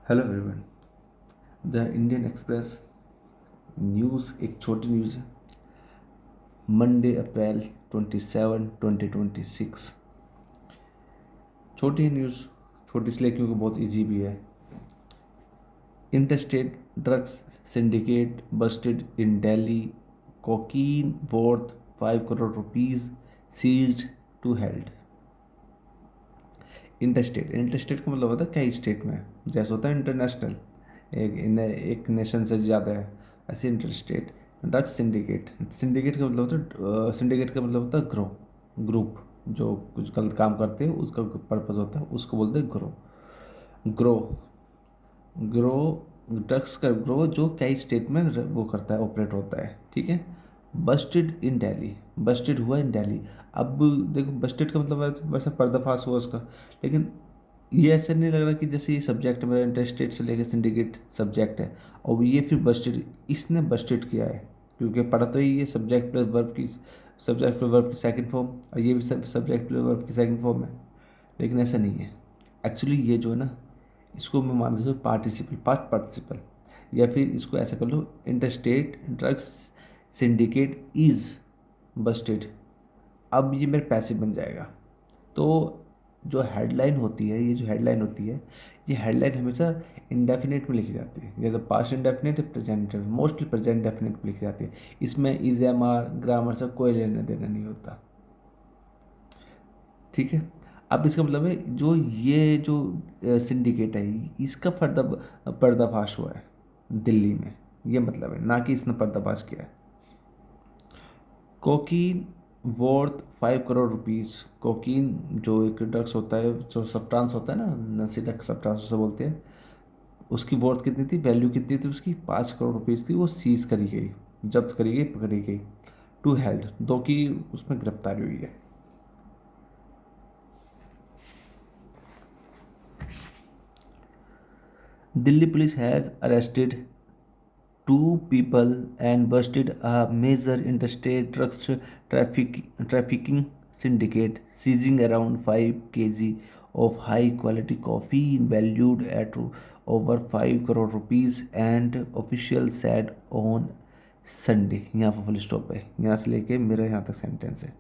Hello everyone. The Indian express news एक छोटी news है। मंडे अप्रैल 27 2026। छोटी न्यूज़, छोटी इसलिए क्योंकि बहुत इजी भी है। Interstate drugs syndicate busted in Delhi, cocaine worth 5 crore rupees seized two held. Interstate, interstate का मतलब होता है कई स्टेट में, जैसे होता है इंटरनेशनल, एक नेशन से ज़्यादा है, ऐसे इंटरस्टेट। ड्रग्स सिंडिकेट, सिंडिकेट का मतलब होता है सिंडिकेट का मतलब होता है ग्रुप जो कुछ गलत काम करते हैं उसका पर्पज़ होता है, उसको बोलते हैं ग्रो ग्रो ड्रग्स का ग्रो जो कई स्टेट में वो करता है, ऑपरेट होता है। ठीक है। बस्टेड इन दिल्ली, बस्टेड हुआ इन दिल्ली। अब देखो, बस्टेड का मतलब वैसे पर्दाफाश हुआ उसका, लेकिन ये ऐसे नहीं लग रहा कि जैसे ये सब्जेक्ट मेरा इंटरस्टेट से लेकर सिंडिकेट सब्जेक्ट है और ये फिर बस्टेड, इसने बस्टेड किया है, क्योंकि पढ़ा तो ही ये सब्जेक्ट प्लस वर्ब की, सब्जेक्ट प्लस वर्ब की सेकंड फॉर्म, और ये भी सब्जेक्ट प्लस वर्ब की सेकंड फॉर्म है। लेकिन ऐसा नहीं है। एक्चुअली ये जो है ना, इसको मैं मान लूँ पार्टिसिपल, पास्ट पार्टिसिपल, या फिर इसको ऐसा कर लो, interstate drugs syndicate is busted. अब ये मेरे पैसिव बन जाएगा। तो जो हेडलाइन होती है, ये जो हेडलाइन होती है, ये हेडलाइन हमेशा इंडेफिनेट में लिखी जाती है, जैसे past indefinite, present, mostly present definite में लिखी जाती है। इसमें इज एम आर ग्रामर से कोई लेना देना नहीं होता। ठीक है। अब इसका मतलब है जो ये जो सिंडिकेट है, इसका पर्दाफाश हुआ है दिल्ली में, ये मतलब है, ना कि इसने पर्दाफाश किया है। Cocaine worth 5 crore rupees. Cocaine जो एक ड्रग्स होता है, जो सब्सटेंस होता है ना, नशीला सब्सटेंस उसे बोलते हैं, उसकी वर्थ कितनी थी, वैल्यू कितनी थी उसकी, 5 करोड़ रुपीज़ थी। वो सीज करी गई, जब्त करी गई, पकड़ी गई। टू हेल्ड, दो की उसमें गिरफ्तारी हुई है। Delhi police has arrested two people and busted a major interstate drugs trafficking syndicate, seizing around 5 kg of high quality coffee valued at over 5 crore rupees, and officials said on Sunday. यहाँ पर full stop है, यहाँ से लेके मेरा यहाँ तक sentence है।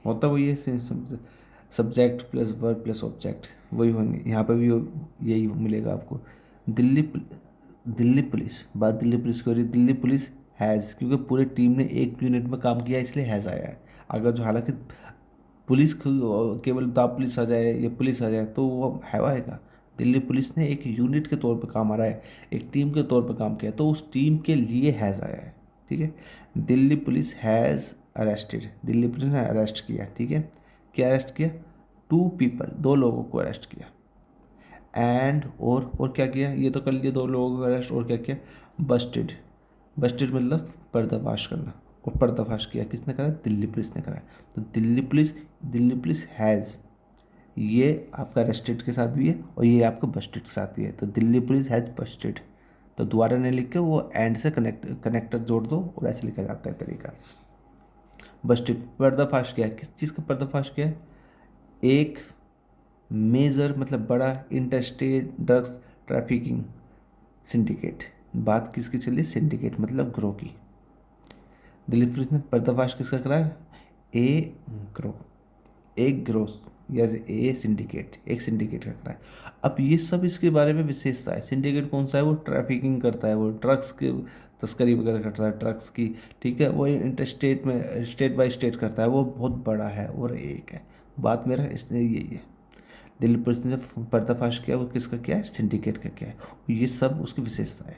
होता वही है, subject plus verb plus object, वही होंगे यहाँ पर भी, यही मिलेगा आपको। दिल्ली दिल्ली पुलिस, बात दिल्ली पुलिस की हो रही है। दिल्ली पुलिस हैज़, क्योंकि पूरी टीम ने एक यूनिट में काम किया इसलिए हैज़ आया है। अगर जो हालांकि पुलिस केवल द पुलिस आ जाए या पुलिस आ जाए तो वो हैव आएगा। दिल्ली पुलिस ने एक यूनिट के तौर पर काम आ रहा है, एक टीम के तौर पर काम किया, तो उस टीम के लिए हैज़ आया है। ठीक है। Delhi police has arrested, Delhi police ने अरेस्ट किया। ठीक है। क्या अरेस्ट किया, टू पीपल, दो लोगों को अरेस्ट किया। एंड और क्या किया, ये तो कर लिया दो लोगों को अरेस्ट, और क्या किया, बस्टेड। बस्टेड मतलब पर्दाफाश करना, और पर्दाफाश किया किसने करा, दिल्ली पुलिस ने करा। तो दिल्ली पुलिस हैज़, ये आपका अरेस्टेड के साथ भी है और ये आपका बस्टेड के साथ भी है। तो दिल्ली पुलिस हैज़ बस्टेड, तो दोबारा नहीं लिख के वो एंड से कनेक्टर जोड़ दो और ऐसे लिखा जाता है तरीका। बस्टेड, पर्दाफाश किया, किस चीज़ का पर्दाफाश किया है, एक मेजर मतलब बड़ा इंटरस्टेट ड्रग्स ट्रैफिकिंग सिंडिकेट। बात किसकी चली, सिंडिकेट मतलब ग्रो की। दिल्ली पुलिस ने पर्दाफाश किसका कराया, ए ग्रो, एक ग्रो, या ए सिंडिकेट, एक सिंडिकेट का कराया। अब ये सब इसके बारे में विशेषता है। सिंडिकेट कौन सा है, वो ट्रैफिकिंग करता है, वो ड्रग्स के तस्करी वगैरह करता है, ड्रग्स की। ठीक है। वो इंटरस्टेट में स्टेट बाय स्टेट करता है, वो बहुत बड़ा है और एक है। बात मेरा इसलिए यही है। दिल्ली पुलिस ने जब पर्दाफाश किया, वो किसका किया है, सिंडिकेट का किया है। ये सब उसकी विशेषता है।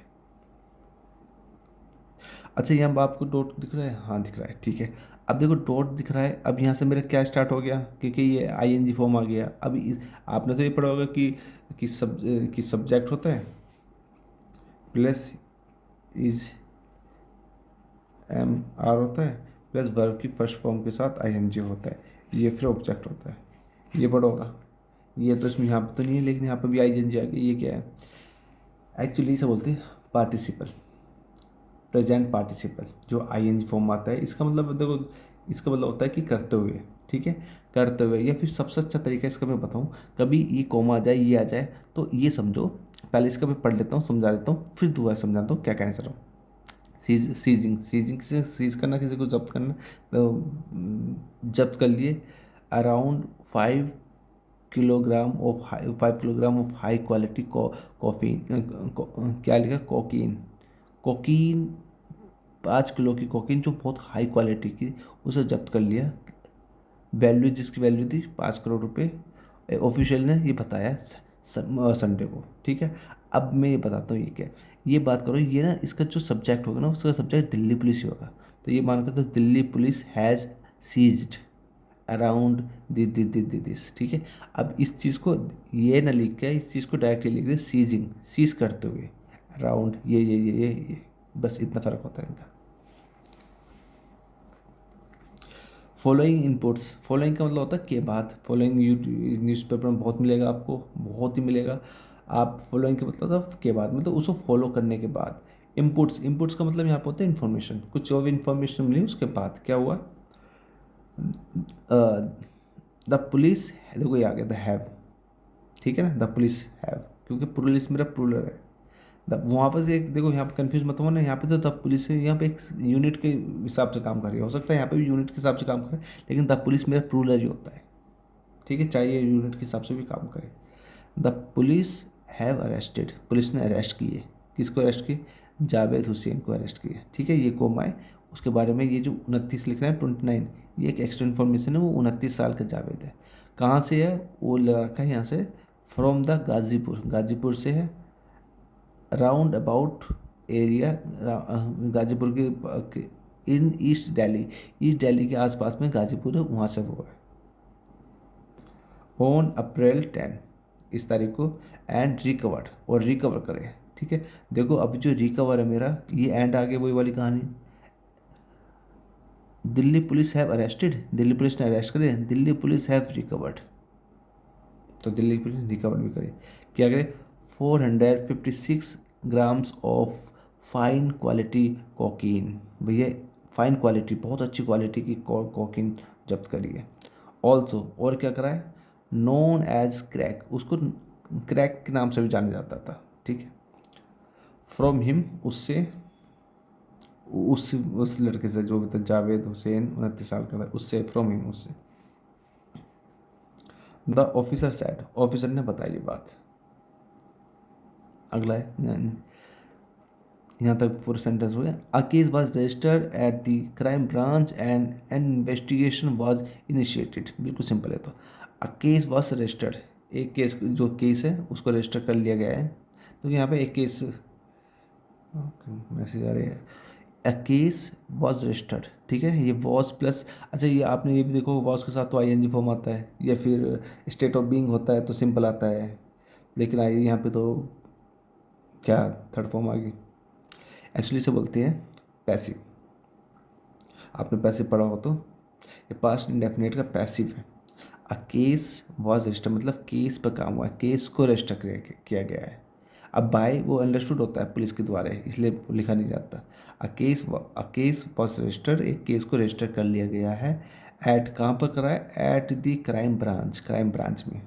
अच्छा, यहाँ पर आपको डॉट दिख रहा है, हाँ दिख रहा है। ठीक है। अब देखो डॉट दिख रहा है, अब यहाँ से मेरा क्या स्टार्ट हो गया, क्योंकि ये आईएनजी फॉर्म आ गया। अब आपने तो ये पढ़ा होगा कि सब्जेक्ट होता है प्लस इज एम आर होता है, प्लस वर्ब की फर्स्ट फॉर्म के साथ आईएनजी होता है, ये फिर ऑब्जेक्ट होता है। ये पढ़ा होगा। ये तो इसमें यहाँ पर तो नहीं है, लेकिन यहाँ पर भी आईएनजी आ गया। ये क्या है, एक्चुअली इसे बोलते हैं पार्टिसिपल, प्रेजेंट पार्टिसिपल। जो आईएनजी फॉर्म आता है, इसका मतलब देखो इसका मतलब होता है कि करते हुए, ठीक है, करते हुए। या फिर सबसे अच्छा तरीका इसका मैं बताऊँ, कभी ये कॉमा आ जाए, ये आ जाए, तो ये समझो, पहले इसका मैं पढ़ लेता हूँ, समझा देता हूँ, फिर दोबारा समझाता हूँ क्या कहना चाह रहा हूँ। सीजिंग से सीज करना, किसी को जब्त करना, जब्त कर लिए around 5 kilogram of high quality coffee, क्या लिखा, कोकीन। कोकीन 5 किलो की कोकीन जो बहुत हाई क्वालिटी की, उसे जब्त कर लिया। वैल्यू, जिसकी वैल्यू थी 5 करोड़ रुपए, ऑफिशियल ने ये बताया संडे को, ठीक है। अब मैं ये बताता हूँ ये क्या है। ये बात करो, ये ना इसका जो सब्जेक्ट होगा ना, उसका सब्जेक्ट दिल्ली पुलिस ही होगा। तो ये मान कर तो Delhi police has seized around this, ठीक है। अब इस चीज़ को ये ना लिख के, इस चीज़ को डायरेक्टली लिख दे सीजिंग, सीज करते हुए अराउंड ये, बस इतना फ़र्क होता है इनका। फॉलोइंग इनपुट्स, फॉलोइंग का मतलब होता है के बाद। फॉलोइंग न्यूज़पेपर में बहुत मिलेगा आपको, बहुत ही मिलेगा। आप फॉलोइंग का मतलब होता है के बाद, मतलब उसको फॉलो करने के बाद। इनपुट्स का मतलब यहाँ पर होता है इन्फॉर्मेशन, कुछ और इन्फॉर्मेशन मिली उसके बाद क्या हुआ। द पुलिस, देखो ये आ गया द हैव, ठीक है ना, द पुलिस हैव, क्योंकि पुलिस मेरा प्लूरल है। द वहाँ पर से एक देखो, यहाँ पे कंफ्यूज मत हो ना, यहाँ पे तो द पुलिस है, यहाँ पे एक यूनिट के हिसाब से काम कर रही है, हो सकता है यहाँ पे भी यूनिट के हिसाब से काम करे, लेकिन द पुलिस मेरा प्लूरल ही होता है, ठीक है, चाहे ये यूनिट के हिसाब से भी काम करे। The police have arrested, police ने अरेस्ट किए, किसको अरेस्ट किए, जावेद हुसैन को अरेस्ट किया, ठीक है। ये कोमा है, उसके बारे में ये जो 29 लिख रहे हैं 29, ये एक एक्स्ट्रा इन्फॉर्मेशन है, वो 29 साल का जावेद है। कहाँ से है वो लगा रखा है यहाँ से, फ्रॉम द गाजीपुर, गाजीपुर से है। राउंड अबाउट एरिया, गाजीपुर के इन ईस्ट दिल्ली, ईस्ट दिल्ली के आसपास में गाजीपुर है, वहाँ से वो है। ऑन अप्रैल 10, इस तारीख को, एंड रिकवर्ड, और रिकवर करे, ठीक है। देखो अब जो रिकवर है मेरा, ये एंड आगे वही वाली कहानी, Delhi police have arrested, Delhi police ने अरेस्ट करे, दिल्ली पुलिस हैव रिकवर्ड, तो दिल्ली पुलिस रिकवर भी करे, क्या करे, 456 grams of fine quality cocaine, भैया फाइन क्वालिटी, बहुत अच्छी क्वालिटी की कोकीन जब्त करी है। ऑल्सो, और क्या करा है, नोन एज क्रैक, उसको क्रैक के नाम से भी जाना जाता था, ठीक है। फ्रॉम हिम, उससे, उस लड़के से जो भी था, जावेद हुसैन 29 साल का था, उससे, फ्रॉम हिम, उससे। द ऑफिसर सेड, ऑफिसर ने बताई ये बात। अगला है, यहाँ तक पूरा सेंटेंस हो गया। A case was registered at the crime branch and N investigation was initiated, बिल्कुल सिंपल है। तो अ केस वाज रजिस्टर्ड, एक केस, जो केस है उसको रजिस्टर कर लिया गया है। तो यहाँ पे एक केस, मैसेज आ रही है, अ केस वॉज रजिस्टर्ड, ठीक है। ये वॉज प्लस, अच्छा ये आपने ये भी देखो, वॉज के साथ तो आईएनजी फॉर्म आता है, या फिर स्टेट ऑफ बीइंग होता है तो सिंपल आता है, लेकिन आई यहाँ पे तो क्या थर्ड फॉर्म आ गई। एक्चुअली इसे बोलते हैं पैसिव, आपने पैसिव पढ़ा हो तो, ये पास्ट इंडेफिनिट का पैसिव है। अ केस वॉज रजिस्टर, मतलब केस पर काम हुआ है, केस को रजिस्टर किया गया है। अब बाय वो अंडरस्टूड होता है पुलिस के द्वारा, इसलिए लिखा नहीं जाता। अ केस वॉज रजिस्टर्ड, एक केस को रजिस्टर कर लिया गया है। एट, कहाँ पर करा है, at the crime branch, crime branch में।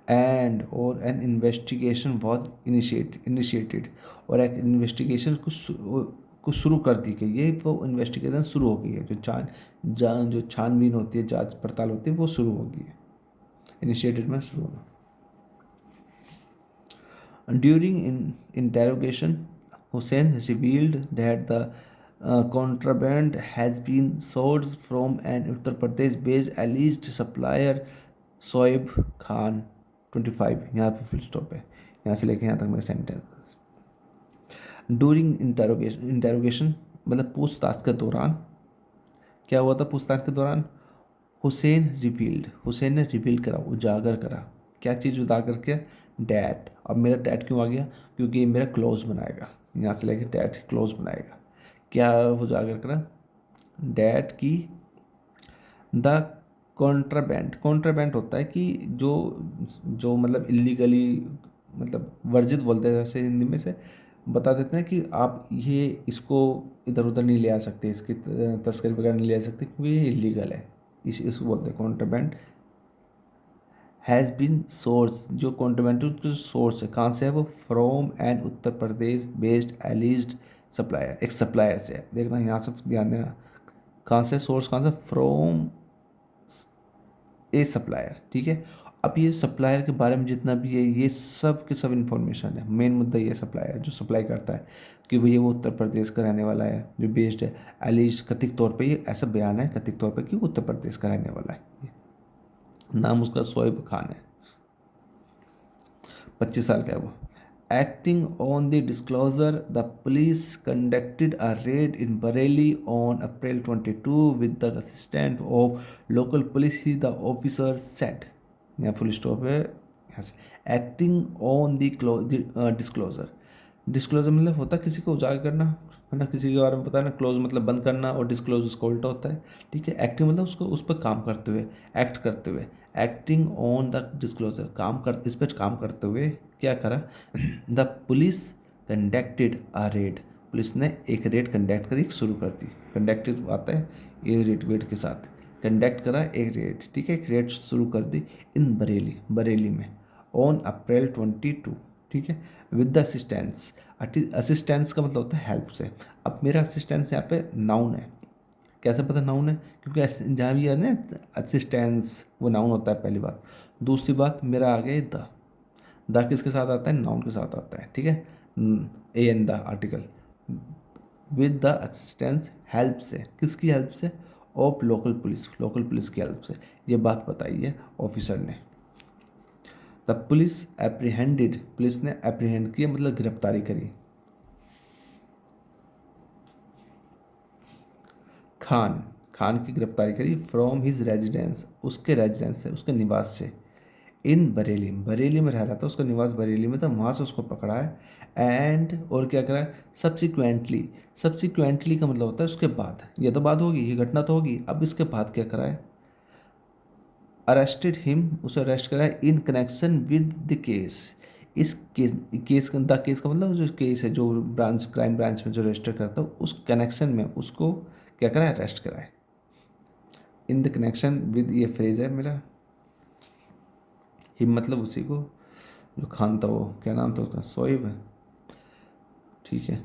एंड और एन इन्वेस्टिगेशन वॉज इनिशिएटेड, और एक इन्वेस्टिगेशन को शुरू कर दी गई है, वो इन्वेस्टिगेशन शुरू हो गई है, जो छानबीन होती है, जांच पड़ताल होती है, वो शुरू हो गई है। इनिशिएटेड में शुरू होना। During interrogation, Hussein revealed that the contraband has been sourced from an Uttar Pradesh-based alleged supplier Soeb Khan 25, यहाँ पे फुल स्टॉप है, यहाँ से लेके यहाँ तक मेरा सेंटेंस। ड्यूरिंग इंटेरोगेशन मतलब पूछताछ के दौरान, क्या हुआ था पूछताछ के दौरान, हुसैन ने रिवील करा, उजागर करा, क्या चीज़ उजागर किया, डैट। अब मेरा डैट क्यों आ गया, क्योंकि ये मेरा क्लोज बनाएगा, यहाँ से लेके डैट क्लोज बनाएगा। क्या उजागर करा, डैट की द कॉन्ट्राबैंड होता है कि जो जो मतलब इलीगली, मतलब वर्जित बोलते हैं वैसे हिंदी में से, बता देते हैं कि आप ये इसको इधर उधर नहीं ले आ सकते, इसकी तस्करी वगैरह नहीं ले आ सकते क्योंकि ये इलीगल है। इसको बोलते हैं कॉन्ट्राबैंड। हैज़ बीन सोर्स, जो कॉन्ट्राबैंड उसका सोर्स है कहाँ से है वो, from an Uttar Pradesh based alleged supplier, एक सप्लायर से है। देखना यहाँ से ध्यान देना, कहाँ से सोर्स, कहाँ से, फ्रॉम ए सप्लायर। ठीक है, अब ये सप्लायर के बारे में जितना भी है ये सब के सब इन्फॉर्मेशन है। मेन मुद्दा ये सप्लायर जो सप्लाई करता है कि भैया वो उत्तर प्रदेश का रहने वाला है, जो बेस्ड है एलिज, कथित तौर पे ये ऐसा बयान है कथित तौर पे कि वो उत्तर प्रदेश का रहने वाला है। नाम उसका शोएब खान है, 25 साल का है वो। Acting on the disclosure the police conducted a red in Bareilly on April 22 with the assistant of local police the officer set. यहाँ फुल स्टॉप है, यहाँ से acting on the disclosure. Disclosure मतलब होता है किसी को उजागर करना है ना, किसी के बारे में बताना। क्लोज मतलब बंद करना और डिस्क्लोज उसका उल्टा होता है। ठीक है, एक्टिंग मतलब उसको उस पर काम करते हुए, एक्ट करते हुए। एक्टिंग ऑन द डिस्क्लोजर, काम कर, इस पर काम करते हुए क्या करा, the police conducted a red, police ने एक रेड कंडक्ट करी, शुरू कर दी। कंडक्टेड आता है ये रेड वेड के साथ, कंडक्ट करा एक रेड। ठीक है, एक रेड शुरू कर दी इन बरेली, बरेली में, ऑन अप्रैल 22। ठीक है, विद द असिस्टेंस। असिस्टेंस का मतलब होता है हेल्प से। अब मेरा असिस्टेंस यहाँ पे नाउन है, कैसे पता नाउन है, क्योंकि जहाँ भी है ना असिस्टेंस वो नाउन होता है, पहली बात। दूसरी बात, मेरा आ गया द किसके साथ आता है, नाउन के साथ आता है। ठीक है, A N the article, with the assistance, help से, किसकी हेल्प से, of local police, local police की हेल्प से। ये बात बताई है ऑफिसर ने। द पुलिस एप्रीहेंडेड, पुलिस ने एप्रीहेंड किया मतलब गिरफ्तारी करी, खान, खान की गिरफ्तारी करी, फ्रॉम हिज रेजिडेंस, उसके रेजिडेंस से, उसके निवास से, इन बरेली, बरेली में रह रहा था, उसका निवास बरेली में था, वहाँ से उसको पकड़ा है। एंड और क्या करा है, सब्सिक्वेंटली, सब्सिक्वेंटली का मतलब होता है उसके बाद, ये तो बात होगी, ये घटना तो होगी, अब इसके बाद क्या करा है, अरेस्टेड हिम, उसे अरेस्ट करा है in connection with the case, इस केस, केस द केस का मतलब जो केस है, जो ब्रांच, क्राइम ब्रांच में जो रजिस्टर करता है उस कनेक्शन में उसको क्या करा है, अरेस्ट करा है। इन द कनेक्शन विद, ये फ्रेज है मेरा, हिम मतलब उसी को, जो खान था, वो क्या नाम था उसका, शोएब है। ठीक है,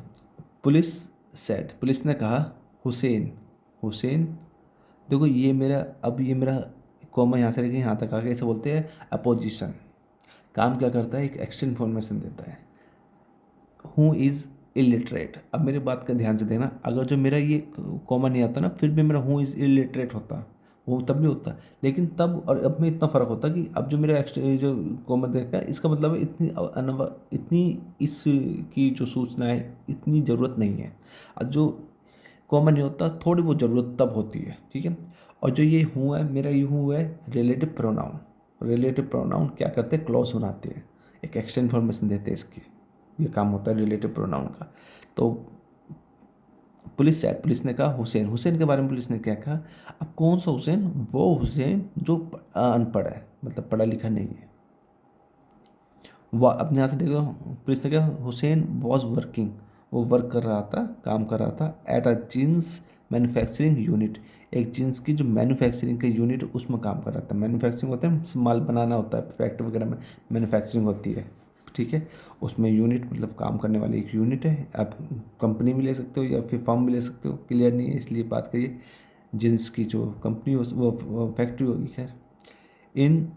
पुलिस सेड, पुलिस ने कहा, हुसैन, हुसैन, देखो ये मेरा, अब ये मेरा कॉमा यहाँ से लेके यहाँ तक आके इसे बोलते हैं अपोजिशन। काम क्या करता है, एक एक्स्ट्रा इन्फॉर्मेशन देता है। हु इज़ इलिटरेट, अब मेरी बात का ध्यान से देना, अगर जो मेरा ये कॉमा नहीं आता ना, फिर भी मेरा हु इज़ इलिटरेट होता, वो तब भी होता, लेकिन तब और अब में इतना फ़र्क होता कि अब जो मेरा एक्स्ट्रा जो कॉमा देखा है, इसका मतलब है इतनी इतनी इसकी जो सूचना है इतनी ज़रूरत नहीं है। अब जो कॉमन नहीं होता, थोड़ी बहुत ज़रूरत तब होती है। ठीक है, और जो ये हूँ है, मेरा ये हूँ है रिलेटिव प्रोनाउन। रिलेटिव प्रोनाउन क्या करते हैं, क्लॉज बनाते हैं, एक एक्स्ट्रा इन्फॉर्मेशन देते हैं इसकी, ये काम होता है रिलेटिव प्रोनाउन का। तो पुलिस से, पुलिस ने कहा हुसैन, हुसैन के बारे में पुलिस ने क्या कहा, अब कौन सा हुसैन, वो हुसैन जो अनपढ़ है, मतलब पढ़ा लिखा नहीं है। वह अपने यहाँ से देखो, पुलिस ने क्या, हुसैन वॉज वर्किंग, वो वर्क कर रहा था, काम कर रहा था, at a jeans manufacturing unit, एक जींस की जो मैन्युफैक्चरिंग का यूनिट उसमें काम कर रहा था। मैन्युफैक्चरिंग होता है, माल बनाना होता है, फैक्ट्री वगैरह में मैन्युफैक्चरिंग होती है। ठीक है, उसमें यूनिट मतलब काम करने वाली एक यूनिट है। आप कंपनी भी ले सकते हो या फिर फर्म भी ले सकते हो, क्लियर नहीं है इसलिए बात करिए। जींस की जो कंपनी हो वो फैक्ट्री होगी, खैर। In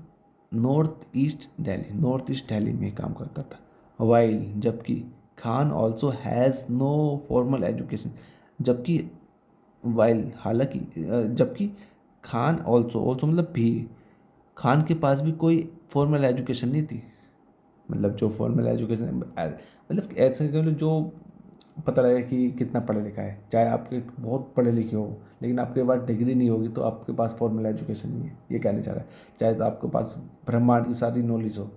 north east Delhi, north east Delhi में काम करता था। वाइल, जबकि, Khan also has no formal education, जबकि, वाइल हालांकि, जबकि, खान ऑल्सो, ऑल्सो मतलब भी, खान के पास भी कोई फॉर्मल एजुकेशन नहीं थी। मतलब जो फॉर्मल एजुकेशन मतलब ऐसे कह लो जो पता लगे कि कितना पढ़ा लिखा है, चाहे आपके बहुत पढ़े लिखे हो लेकिन आपके पास डिग्री नहीं होगी तो आपके पास फॉर्मल एजुकेशन नहीं है, ये कहना चाह रहा है। चाहे तो आपके पास ब्रह्मांड की सारी नॉलेज हो,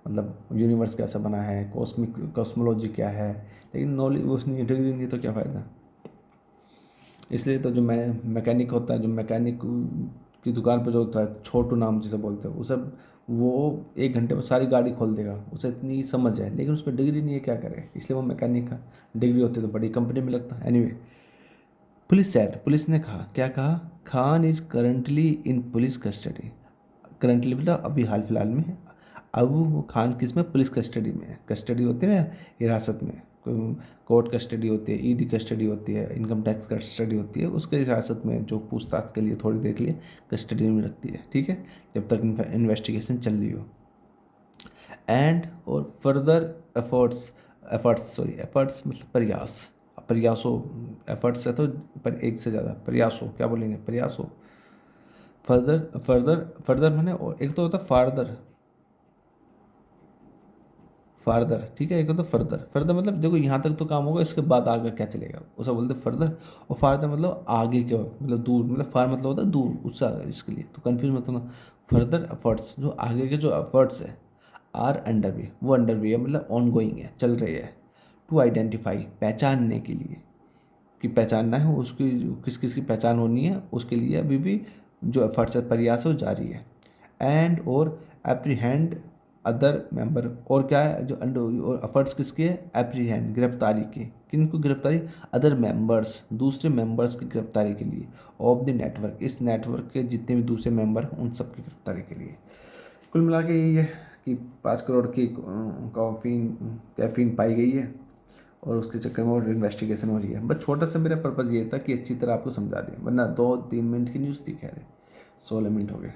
मतलब यूनिवर्स कैसा बना है, कॉस्मिक कॉस्मोलॉजी क्या है, लेकिन नॉलेज उस नहीं, डिग्री नहीं तो क्या फ़ायदा। इसलिए तो जो मैकेनिक होता है, जो मैकेनिक की दुकान पर जो होता है, छोटू नाम जिसे बोलते हैं, वो सब वो 1 घंटे में सारी गाड़ी खोल देगा, उसे इतनी समझ है, लेकिन उसमें डिग्री नहीं है, क्या करे, इसलिए वो मैकेनिक का। डिग्री होती तो बड़ी कंपनी में लगता। एनीवे, पुलिस सैड, पुलिस ने कहा, क्या कहा, Khan is currently in police custody. Currently मतलब अभी हाल फिलहाल में है। अब वो खान किस में, पुलिस कस्टडी में है। कस्टडी होती है ना, हिरासत में, कोर्ट कस्टडी होती है, ईडी कस्टडी होती है, इनकम टैक्स कस्टडी होती है, उसके हिरासत में जो पूछताछ के लिए थोड़ी देर के लिए कस्टडी में रखती है, ठीक है, जब तक इन्वेस्टिगेशन चल रही हो। एंड और फर्दर एफर्ट्स, एफर्ट्स मतलब प्रयास, प्रयासों, एफर्ट्स है तो पर एक से ज़्यादा, प्रयासों क्या बोलेंगे, प्रयासों। फर्दर, फर्दर मैंने, और एक तो होता है फार्दर, फार्दर, ठीक है, एक होता है फर्दर। फर्दर मतलब देखो यहाँ तक तो काम होगा, इसके बाद आगे क्या चलेगा उसे बोलते हैं फर्दर। और फार्दर मतलब आगे क्या, मतलब दूर, मतलब फार मतलब होता है दूर, उससे आगे, इसके लिए तो कन्फ्यूज मत होना। फर्दर एफर्ट्स, जो आगे के जो एफर्ट्स है, आर अंडर वे, वो अंडर वे है मतलब ऑन गोइंग है, चल रही है। टू आइडेंटिफाई, पहचानने के लिए, कि पहचानना है उसकी, किस किस की पहचान होनी है, उसके लिए अभी भी जो एफर्ट्स है, प्रयास है, वो जारी है। एंड और एप्रीहेंड अदर मेंबर, और क्या है जो अंडर, और एफर्ट्स किसके है, एप्रीहेंड गिरफ्तारी के, किनको गिरफ्तारी, अदर मेंबर्स, दूसरे मेंबर्स की गिरफ्तारी के लिए, ऑफ द नेटवर्क, इस नेटवर्क के जितने भी दूसरे मेंबर हैं उन सब की गिरफ्तारी के लिए। कुल मिला के यही है कि 5 करोड़ की कैफीन पाई गई है, और उसके चक्कर में और इन्वेस्टिगेशन हो रही है। बस छोटा सा मेरा पर्पज़ ये था कि अच्छी तरह आपको समझा दें, वरना 2-3 मिनट की न्यूज़ थी, कह रहे 16 मिनट हो गए।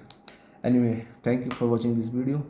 Anyway, thank you for watching this video.